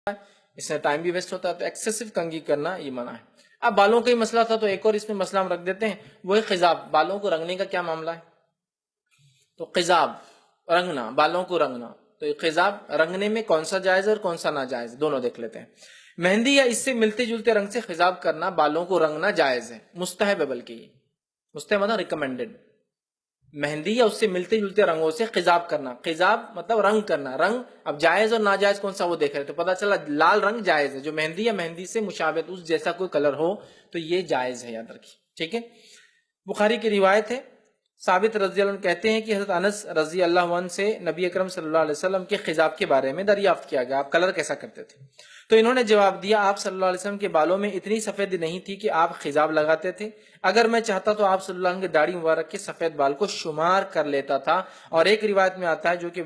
اس میں ٹائم بھی ویسٹ ہوتا ہے، تو ایکسیسو کنگھی کرنا یہ منع ہے۔ اب بالوں کا ہی مسئلہ تھا تو ایک اور اس میں مسئلہ ہم رکھ دیتے ہیں، وہ ہے خضاب، بالوں کو رنگنے کا کیا معاملہ ہے؟ تو خضاب رنگنا، بالوں کو رنگنا، تو خضاب رنگنے میں کون سا جائز ہے اور کون سا ناجائز، دونوں دیکھ لیتے ہیں۔ مہندی یا اس سے ملتے جلتے رنگ سے خضاب کرنا، بالوں کو رنگنا جائز ہے، مستحب ہے، بلکہ یہ مستحب مطلب ریکمینڈڈ۔ مہندی یا اس سے ملتے جلتے رنگوں سے خضاب کرنا، خضاب مطلب رنگ کرنا، رنگ اب جائز اور ناجائز کون سا وہ دیکھ رہے، تو پتہ چلا لال رنگ جائز ہے، جو مہندی یا مہندی سے مشابہت اس جیسا کوئی کلر ہو تو یہ جائز ہے، یاد رکھیے، ٹھیک ہے۔ بخاری کی روایت ہے، ثابت رضی اللہ عنہ کہتے ہیں کہ حضرت انس رضی اللہ عنہ سے نبی اکرم صلی اللہ علیہ وسلم کے خضاب کے بارے میں دریافت کیا گیا، آپ کلر کیسا کرتے تھے؟ تو انہوں نے جواب دیا، آپ صلی اللہ علیہ وسلم کے بالوں میں اتنی سفید نہیں تھی کہ آپ خضاب لگاتے تھے، اگر میں چاہتا تو آپ صلی اللہ علیہ وسلم کے داڑھی مبارک کے سفید بال کو شمار کر لیتا تھا۔ اور ایک روایت میں آتا ہے، جو کہ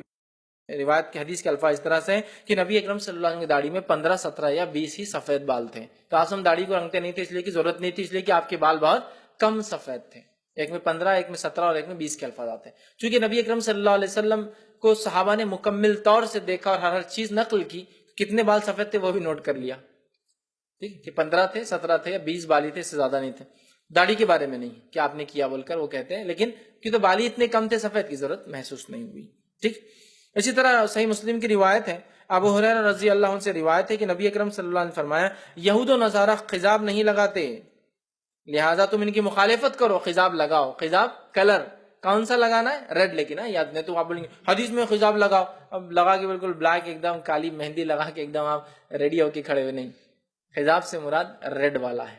روایت کے حدیث کے الفاظ اس طرح سے ہیں کہ نبی اکرم صلی اللہ علیہ وسلم کی داڑھی میں 15، 17 یا 20 ہی سفید بال تھے۔ تو آپ ہم داڑھی کو رنگتے نہیں تھے اس لیے کہ ضرورت نہیں تھی، اس لیے کہ آپ کے بال بہت کم سفید تھے، ایک میں 15، ایک میں 17 اور ایک میں 20 کے الفاظ آتے ہیں۔ چونکہ نبی اکرم صلی اللہ علیہ وسلم کو صحابہ نے مکمل طور سے دیکھا اور ہر چیز نقل کی، کتنے بال سفید تھے وہ بھی نوٹ کر لیا، ٹھیک کہ 15 تھے، 17 تھے یا 20 بال ہی تھے، اس سے زیادہ نہیں تھے۔ داڑھی کے بارے میں نہیں کہ آپ نے کیا بول کر وہ کہتے ہیں، لیکن کیونکہ بال ہی اتنے کم تھے، سفید کی ضرورت محسوس نہیں ہوئی، ٹھیک۔ اسی طرح صحیح مسلم کی روایت ہے، ابو ہریرہ رضی اللہ عنہ سے روایت ہے کہ نبی اکرم صلی اللہ علیہ وسلم نے فرمایا، یہود و نصارہ خضاب نہیں لگاتے، لہٰذا تم ان کی مخالفت کرو، خضاب لگاؤ۔ خضاب کلر کون سا لگانا ہے؟ ریڈ، لیکن یاد نہیں تو آپ بولیں گے حدیث میں خضاب لگاؤ، اب لگا کے بالکل بلیک ایک دم کالی مہندی لگا کے ایک دم آپ ریڈی ہو کے کھڑے ہوئے، نہیں، خضاب سے مراد ریڈ والا ہے،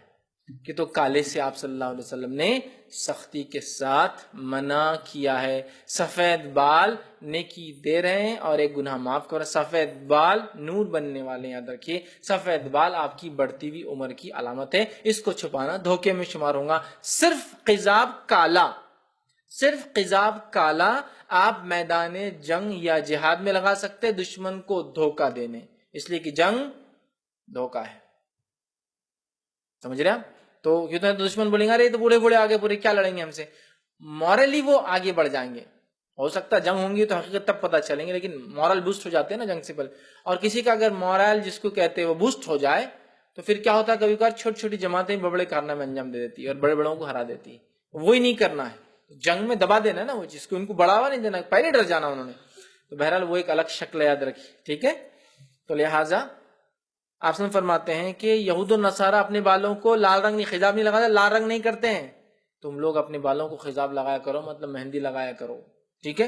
کہ تو کالے سے آپ صلی اللہ علیہ وسلم نے سختی کے ساتھ منع کیا ہے۔ سفید بال نیکی دے رہے ہیں اور ایک گناہ معاف کر رہے ہیں، سفید بال نور بننے والے، یاد رکھیے سفید بال آپ کی بڑھتی ہوئی عمر کی علامت ہے، اس کو چھپانا دھوکے میں شمار ہوگا۔ صرف خضاب کالا، صرف خضاب کالا آپ میدان جنگ یا جہاد میں لگا سکتے، دشمن کو دھوکہ دینے، اس لیے کہ جنگ دھوکہ ہے، سمجھ رہے آپ؟ تو کیوں تو دشمن بولیں گے ارے تو بوڑھے بوڑھے آگے پورے کیا لڑیں گے ہم سے، مورلی وہ آگے بڑھ جائیں گے، ہو سکتا ہے جنگ ہوں گی تو حقیقت تب پتہ چلیں گے، لیکن مورل بوسٹ ہو جاتے ہیں نا جنگ سے پہلے۔ اور کسی کا اگر مورل جس کو کہتے ہیں وہ بوسٹ ہو جائے تو پھر کیا ہوتا ہے، کبھی کبھار چھوٹی چھوٹی جماعتیں بڑے بڑے کارنامے انجام دے دیتی ہے اور بڑے بڑوں کو ہرا دیتی ہے، وہی نہیں کرنا ہے، جنگ میں دبا دینا ہے نا وہ چیز کو، ان کو بڑھاوا نہیں دینا، پہلے ڈر جانا انہوں نے، تو بہرحال وہ ایک الگ شکل یاد رکھی، ٹھیک ہے۔ تو لہٰذا آپ سے فرماتے ہیں کہ یہود و نصارہ اپنے بالوں کو لال رنگ نہیں، خضاب نہیں لگاتے، لال رنگ نہیں کرتے ہیں، تم لوگ اپنے بالوں کو خضاب لگایا کرو، مطلب مہندی لگایا کرو، ٹھیک ہے۔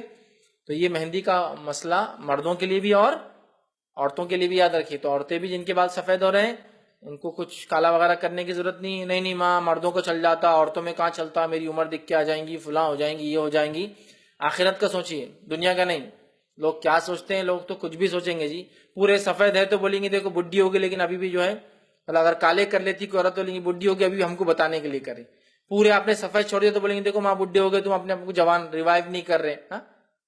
تو یہ مہندی کا مسئلہ مردوں کے لیے بھی اور عورتوں کے لیے بھی یاد رکھیے، تو عورتیں بھی جن کے بال سفید ہو رہے ہیں ان کو کچھ کالا وغیرہ کرنے کی ضرورت نہیں، نہیں ماں مردوں کو چل جاتا، عورتوں میں کہاں چلتا، میری عمر دکھ کے آ جائیں گی، فلاں ہو جائیں گی، یہ ہو جائیں گی۔ آخرت کا سوچیے، دنیا کا نہیں۔ لوگ کیا سوچتے ہیں، لوگ تو کچھ بھی سوچیں گے جی، پورے سفید ہے تو بولیں گے دیکھو بڈھی ہوگی، لیکن ابھی بھی جو ہے مطلب اگر کالے کر لیتی کوئی عورت بولیں گی بڈھی ہوگی، ابھی ہم کو بتانے کے لیے کرے، پورے آپ نے سفید چھوڑ دیا تو بولیں گے دیکھو ماں بڈھے ہو گئے، تم اپنے آپ کو جوان ریوائیو نہیں کر رہے، ہاں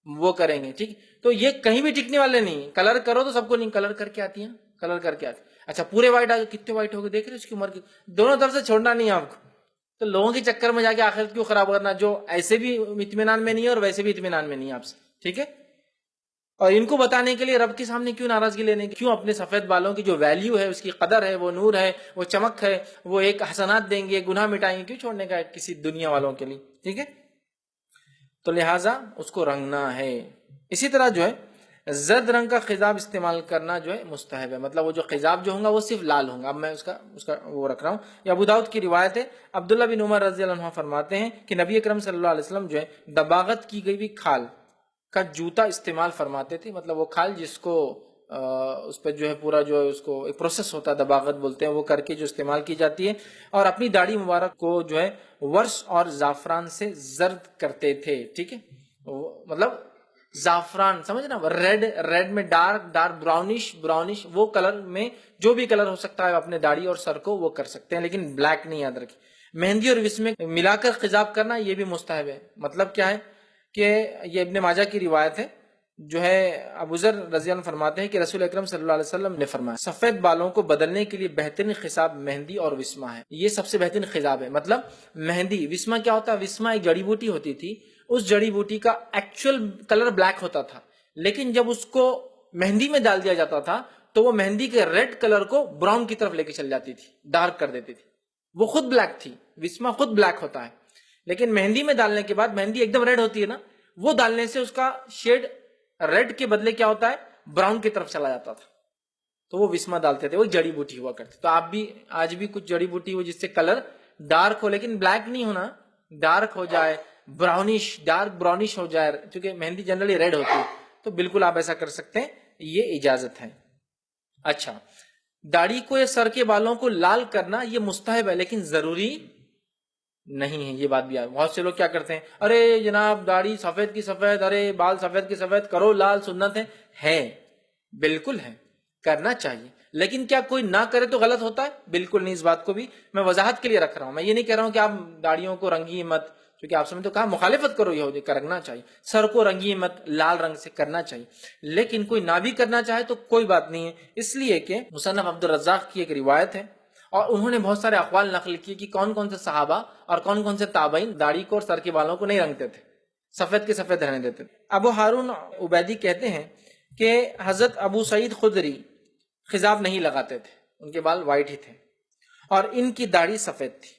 وہ کریں گے، ٹھیک۔ تو یہ کہیں بھی ٹکنے والے نہیں، کلر کرو تو سب کو نہیں، کلر کر کے آتی ہیں، کلر کر کے آتی، اچھا پورے وائٹ آ گئے، کتنے وائٹ ہو گئے دیکھ رہے اس کی عمر کی، دونوں طرف سے چھوڑنا نہیں ہے آپ کو، تو لوگوں کے چکر میں جا کے آخرت کیوں خراب کرنا، جو ایسے بھی اطمینان میں نہیں ہے اور ویسے بھی اطمینان میں نہیں ہے آپ سے، ٹھیک ہے۔ اور ان کو بتانے کے لیے رب کے سامنے کیوں ناراضگی لینے کی، کیوں اپنے سفید بالوں کی جو ویلیو ہے، اس کی قدر ہے، وہ نور ہے، وہ چمک ہے، وہ ایک حسنات دیں گے، گناہ مٹائیں گے، کیوں چھوڑنے کا ہے کسی دنیا والوں کے لیے، ٹھیک ہے۔ تو لہٰذا اس کو رنگنا ہے۔ اسی طرح جو ہے زرد رنگ کا خضاب استعمال کرنا جو ہے مستحب ہے، مطلب وہ جو خضاب جو ہوگا وہ صرف لال ہوگا۔ اب میں اس کا وہ رکھ رہا ہوں، یہ ابو داؤد کی روایت ہے، عبداللہ بن عمر رضی اللہ عنہ فرماتے ہیں کہ نبی اکرم صلی اللہ علیہ وسلم جو ہے دباغت کی گئی ہوئی کھال کا جوتا استعمال فرماتے تھے، مطلب وہ کھال جس کو اس پہ جو ہے پورا جو ہے اس کو ایک پروسیس ہوتا ہے دباغت بولتے ہیں، وہ کر کے جو استعمال کی جاتی ہے، اور اپنی داڑھی مبارک کو جو ہے ورس اور زعفران سے زرد کرتے تھے، ٹھیک ہے، مطلب زعفران سمجھ نا، ریڈ میں ڈارک براؤنش وہ کلر میں جو بھی کلر ہو سکتا ہے اپنے داڑھی اور سر کو وہ کر سکتے ہیں، لیکن بلیک نہیں، یاد رکھیں۔ مہندی اور وس میں ملا کر خضاب کرنا یہ بھی مستحب ہے، مطلب کیا ہے کہ یہ ابن ماجہ کی روایت ہے، جو ہے ابو ذر رضی اللہ عنہ فرماتے ہیں کہ رسول اکرم صلی اللہ علیہ وسلم نے فرمایا سفید بالوں کو بدلنے کے لیے بہترین خضاب مہندی اور وسما ہے، یہ سب سے بہترین خضاب ہے۔ مطلب مہندی، وسما کیا ہوتا ہے، وسما ایک جڑی بوٹی ہوتی تھی، اس جڑی بوٹی کا ایکچوئل کلر بلیک ہوتا تھا، لیکن جب اس کو مہندی میں ڈال دیا جاتا تھا تو وہ مہندی کے ریڈ کلر کو براؤن کی طرف لے کے چل جاتی تھی، ڈارک کر دیتی تھی. وہ خود بلیک تھی، وسما خود بلیک ہوتا ہے، لیکن مہندی میں ڈالنے کے بعد مہندی ایک دم ریڈ ہوتی ہے نا، وہ ڈالنے سے اس کا شیڈ ریڈ کے بدلے کیا ہوتا ہے، براؤن کی طرف چلا جاتا تھا. تو وہ وسما ڈالتے تھے، وہ جڑی بوٹی ہوا کرتی. تو آپ بھی آج بھی کچھ جڑی بوٹی ہو جس سے کلر ڈارک ہو، لیکن بلیک نہیں ہونا، ڈارک ہو جائے، براؤنش، ڈارک براؤنش ہو جائے، کیونکہ مہندی جنرلی ریڈ ہوتی ہے، تو بالکل آپ ایسا کر سکتے ہیں، یہ اجازت ہے. اچھا، داڑھی کو یا سر کے بالوں کو لال کرنا یہ مستحب ہے لیکن ضروری نہیں ہے. یہ بات بھی ہے، بہت سے لوگ کیا کرتے ہیں، ارے جناب داڑھی سفید کی سفید، ارے بال سفید کی سفید کرو، لال سنت ہے. بالکل ہے، کرنا چاہیے، لیکن کیا کوئی نہ کرے تو غلط ہوتا ہے؟ بالکل نہیں. اس بات کو بھی میں وضاحت کے لیے رکھ رہا ہوں. میں یہ نہیں کہہ رہا ہوں کہ آپ داڑھیوں کو رنگی مت، کیونکہ آپ نے تو کہا مخالفت کرو، یہ کرنا چاہیے. سر کو رنگی مت، لال رنگ سے کرنا چاہیے، لیکن کوئی نہ بھی کرنا چاہے تو کوئی بات نہیں ہے. اس لیے کہ مصنف عبد الرزاق کی ایک روایت ہے اور انہوں نے بہت سارے اقوال نقل کیے کہ کون کون سے صحابہ اور کون کون سے تابعین داڑھی کو اور سر کے بالوں کو نہیں رنگتے تھے، سفید کے سفید رہنے دیتے تھے. ابو ہارون عبیدی کہتے ہیں کہ حضرت ابو سعید خدری خضاب نہیں لگاتے تھے، ان کے بال وائٹ ہی تھے اور ان کی داڑھی سفید تھی.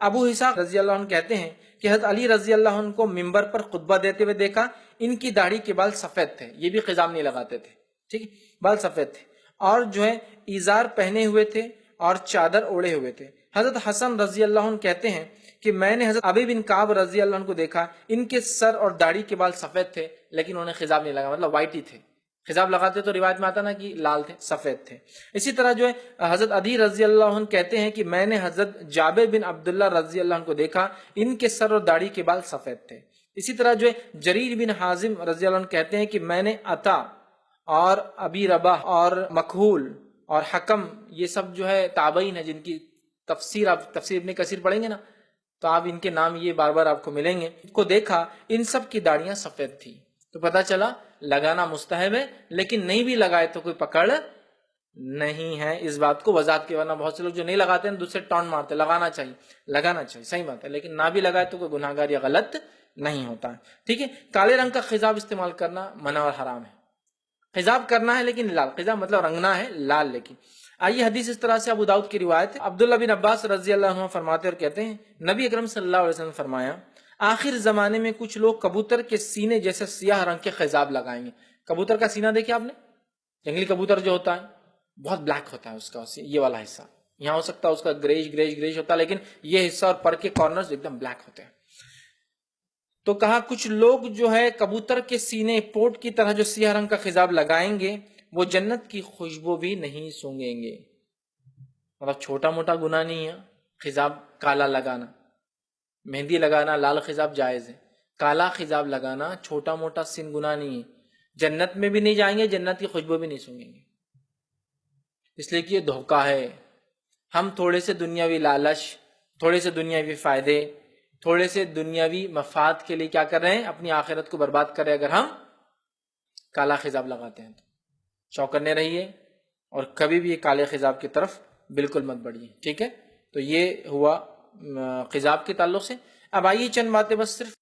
ابو اسحاق رضی اللہ عنہ کہتے ہیں کہ حضرت علی رضی اللہ عنہ کو منبر پر خطبہ دیتے ہوئے دیکھا، ان کی داڑھی کے بال سفید تھے، یہ بھی خضاب نہیں لگاتے تھے. ٹھیک ہے، بال سفید تھے اور جو ہے ایزار پہنے ہوئے تھے اور چادر اوڑے ہوئے تھے. حضرت حسن رضی اللہ عنہ کہتے ہیں کہ میں نے حضرت ابی بن کعب رضی اللہ عنہ کو دیکھا، ان کے سر اور داڑھی کے بال سفید تھے لیکن انہوں نے خضاب نہیں لگا، مطلب وائٹ ہی تھے. خضاب لگاتے تو روایت میں آتا نا کہ لال تھے، سفید تھے. اسی طرح جو ہے حضرت عدی رضی اللہ عنہ کہتے ہیں کہ میں نے حضرت جابر بن عبداللہ رضی اللہ عنہ کو دیکھا، ان کے سر اور داڑھی کے بال سفید تھے. اسی طرح جو ہے جریر بن حازم رضی اللہ عنہ کہتے ہیں کہ میں نے عطا اور ابی رباح اور مکحول اور حکم، یہ سب جو ہے تابعین ہیں جن کی تفسیر آپ تفسیر ابن کثیر پڑھیں گے نا تو آپ ان کے نام یہ بار بار آپ کو ملیں گے، کو دیکھا، ان سب کی داڑیاں سفید تھی. تو پتہ چلا لگانا مستحب ہے، لیکن نہیں بھی لگائے تو کوئی پکڑ نہیں ہے. اس بات کو وضاحت کے، ورنہ بہت سے لوگ جو نہیں لگاتے ہیں دوسرے ٹانٹ مارتے، لگانا چاہیے، صحیح بات ہے، لیکن نہ بھی لگائے تو کوئی گناہگار یا غلط نہیں ہوتا ہے. ٹھیک ہے، کالے رنگ کا خضاب استعمال کرنا منع اور حرام ہے. خضاب کرنا ہے لیکن لال، خضاب مطلب رنگنا ہے لال. لیکن آئیے حدیث اس طرح سے ابو داؤد کی روایت ہے. عبداللہ بن عباس رضی اللہ عنہ فرماتے اور کہتے ہیں نبی اکرم صلی اللہ علیہ وسلم فرمایا، آخر زمانے میں کچھ لوگ کبوتر کے سینے جیسے سیاہ رنگ کے خضاب لگائیں گے. کبوتر کا سینہ دیکھیں آپ نے، جنگلی کبوتر جو ہوتا ہے بہت بلیک ہوتا ہے اس کا، یہ والا حصہ یہاں ہو سکتا ہے اس کا گریش ہوتا ہے، لیکن یہ حصہ اور پر کے کارنرز ایک دم بلیک ہوتے ہیں. تو کہا کچھ لوگ جو ہے کبوتر کے سینے پوٹ کی طرح جو سیاہ رنگ کا خضاب لگائیں گے وہ جنت کی خوشبو بھی نہیں سونگیں گے. مطلب چھوٹا موٹا گناہ نہیں ہے خضاب کالا لگانا، مہندی لگانا لال خضاب جائز ہے، کالا خضاب لگانا چھوٹا موٹا سن گناہ نہیں ہے. جنت میں بھی نہیں جائیں گے، جنت کی خوشبو بھی نہیں سونگیں گے، اس لیے کہ یہ دھوکہ ہے. ہم تھوڑے سے دنیاوی لالچ، تھوڑے سے دنیاوی فائدے، تھوڑے سے دنیاوی مفاد کے لیے کیا کر رہے ہیں، اپنی آخرت کو برباد کر رہے ہیں. اگر ہم کالا خضاب لگاتے ہیں تو چوکنے رہیے اور کبھی بھی یہ کالے خضاب کی طرف بالکل مت بڑھیے. ٹھیک ہے، تو یہ ہوا خضاب کے تعلق سے. اب آئیے چند باتیں بس صرف